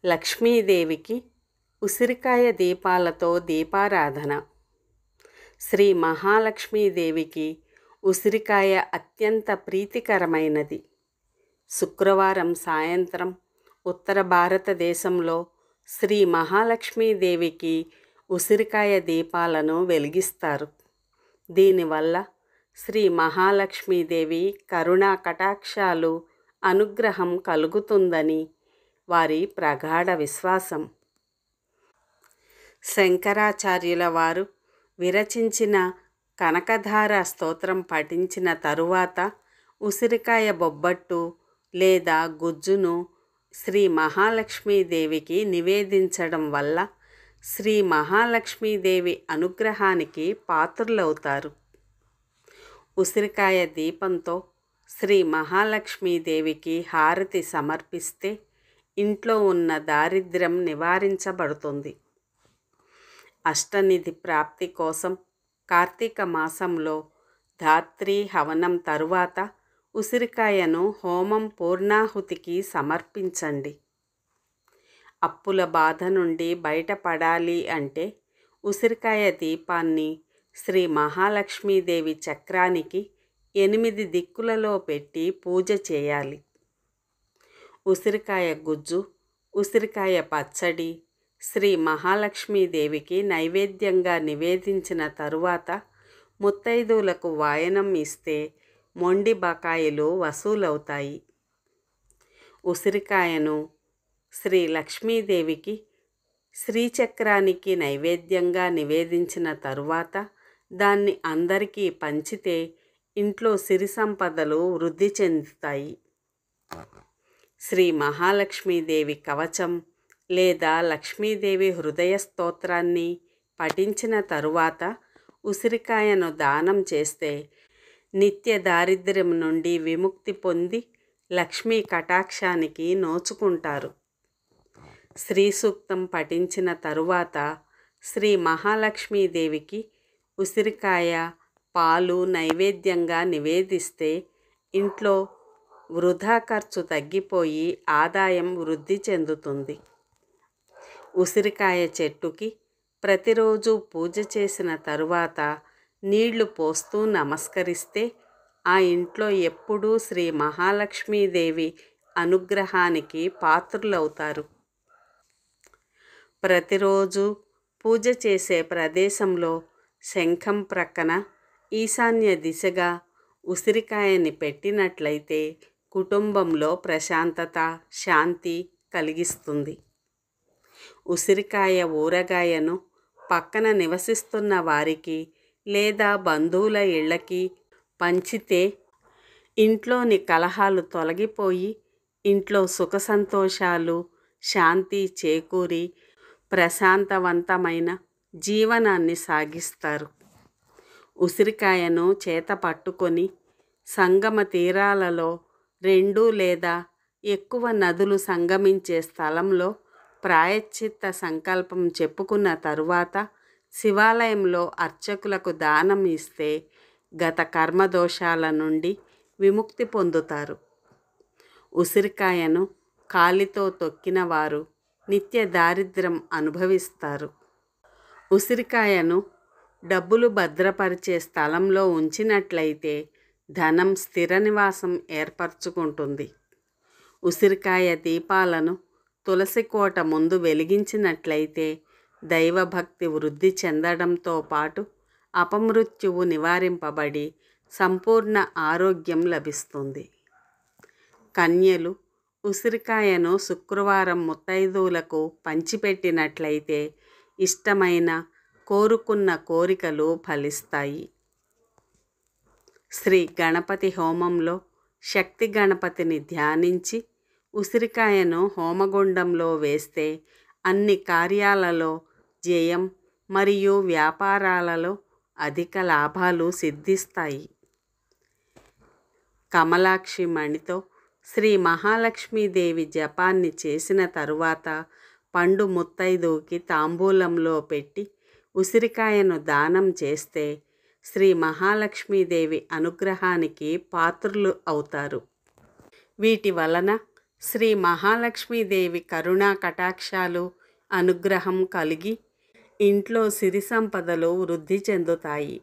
లక్ష్మీదేవికి ఉసిరికాయ దీపాలతో దీపారాధన. శ్రీ మహాలక్ష్మీదేవికి ఉసిరికాయ అత్యంత ప్రీతికరమైనది. శుక్రవారం సాయంత్రం ఉత్తర భారతదేశంలో శ్రీ మహాలక్ష్మీదేవికి ఉసిరికాయ దీపాలను వెలిగిస్తారు. దీనివల్ల శ్రీ మహాలక్ష్మీదేవి కరుణా కటాక్షాలు, అనుగ్రహం కలుగుతుందని వారి ప్రగాఢ విశ్వాసం. శంకరాచార్యుల వారు విరచించిన కనకధార స్తోత్రం పఠించిన తరువాత ఉసిరికాయ బొబ్బట్టు లేదా గుజ్జును శ్రీ మహాలక్ష్మీదేవికి నివేదించడం వల్ల శ్రీ మహాలక్ష్మీదేవి అనుగ్రహానికి పాత్రులవుతారు. ఉసిరికాయ దీపంతో శ్రీ మహాలక్ష్మీదేవికి హారతి సమర్పిస్తే ఇంట్లో ఉన్న దారిద్ర్యం నివారించబడుతుంది. అష్టనిధి ప్రాప్తి కోసం కార్తీక మాసంలో ధాత్రీ హవనం తరువాత ఉసిరికాయను హోమం పూర్ణాహుతికి సమర్పించండి. అప్పుల బాధ నుండి బయటపడాలి అంటే ఉసిరికాయ దీపాన్ని శ్రీ మహాలక్ష్మీదేవి చక్రానికి 8 దిక్కులలో పెట్టి పూజ చేయాలి. ఉసిరికాయ గుజ్జు, ఉసిరికాయ పచ్చడి శ్రీ మహాలక్ష్మీదేవికి నైవేద్యంగా నివేదించిన తరువాత ముత్తైదువులకు వాయనం ఇస్తే మొండి బకాయిలు వసూలవుతాయి. ఉసిరికాయను శ్రీ లక్ష్మీదేవికి శ్రీచక్రానికి నైవేద్యంగా నివేదించిన తరువాత దాన్ని అందరికీ పంచితే ఇంట్లో సిరి సంపదలు వృద్ధి చెందుతాయి. శ్రీ మహాలక్ష్మీదేవి కవచం లేదా లక్ష్మీదేవి హృదయ స్తోత్రాన్ని పఠించిన తరువాత ఉసిరికాయను దానం చేస్తే నిత్య దారిద్ర్యం నుండి విముక్తి పొంది లక్ష్మీ కటాక్షానికి నోచుకుంటారు. శ్రీ సూక్తం పఠించిన తరువాత శ్రీ మహాలక్ష్మీదేవికి ఉసిరికాయ, పాలు నైవేద్యంగా నివేదిస్తే ఇంట్లో వృధా ఖర్చు తగ్గిపోయి ఆదాయం వృద్ధి చెందుతుంది. ఉసిరికాయ చెట్టుకి ప్రతిరోజు పూజ చేసిన తరువాత నీళ్లు పోస్తూ నమస్కరిస్తే ఆ ఇంట్లో ఎప్పుడూ శ్రీ మహాలక్ష్మీదేవి అనుగ్రహానికి పాత్రులవుతారు. ప్రతిరోజు పూజ చేసే ప్రదేశంలో శంఖం ప్రక్కన ఈశాన్య దిశగా ఉసిరికాయని పెట్టినట్లయితే కుటుంబంలో ప్రశాంతత, శాంతి కలిగిస్తుంది. ఉసిరికాయ ఊరగాయను పక్కన నివసిస్తున్న వారికి లేదా బంధువుల ఇళ్ళకి పంచితే ఇంట్లోని కలహాలు తొలగిపోయి ఇంట్లో సుఖ సంతోషాలు, శాంతి చేకూరి ప్రశాంతవంతమైన జీవనాన్ని సాగిస్తారు. ఉసిరికాయను చేత పట్టుకొని సంగమ తీరాలలో 2 లేదా ఎక్కువ నదులు సంగమించే స్థలంలో ప్రాయశ్చిత్త సంకల్పం చెప్పుకున్న తరువాత శివాలయంలో అర్చకులకు దానం ఇస్తే గత కర్మదోషాల నుండి విముక్తి పొందుతారు. ఉసిరికాయను కాలితో తొక్కిన వారు నిత్య దారిద్ర్యం అనుభవిస్తారు. ఉసిరికాయను డబ్బులు భద్రపరిచే స్థలంలో ఉంచినట్లయితే ధనం స్థిర నివాసం ఏర్పరచుకుంటుంది. ఉసిరికాయ దీపాలను తులసి కోట ముందు వెలిగించినట్లయితే దైవభక్తి వృద్ధి చెందడంతో పాటు అపమృత్యువు నివారింపబడి సంపూర్ణ ఆరోగ్యం లభిస్తుంది. కన్యలు ఉసిరికాయను శుక్రవారం ముత్తైదువులకు పంచిపెట్టినట్లయితే ఇష్టమైన కోరుకున్న కోరికలు ఫలిస్తాయి. శ్రీ గణపతి హోమంలో శక్తి గణపతిని ధ్యానించి ఉసిరికాయను హోమగుండంలో వేస్తే అన్ని కార్యాలలో జయం మరియు వ్యాపారాలలో అధిక లాభాలు సిద్ధిస్తాయి. కమలాక్షి మణితో శ్రీ మహాలక్ష్మీదేవి జపాన్ని చేసిన తరువాత పండు ముత్తైదువుకి తాంబూలంలో పెట్టి ఉసిరికాయను దానం చేస్తే శ్రీ మహాలక్ష్మీదేవి అనుగ్రహానికి పాత్రులు అవుతారు. వీటి వలన శ్రీ మహాలక్ష్మీదేవి కరుణా కటాక్షాలు అనుగ్రహం కలిగి ఇంట్లో సిరి సంపదలు వృద్ధి చెందుతాయి.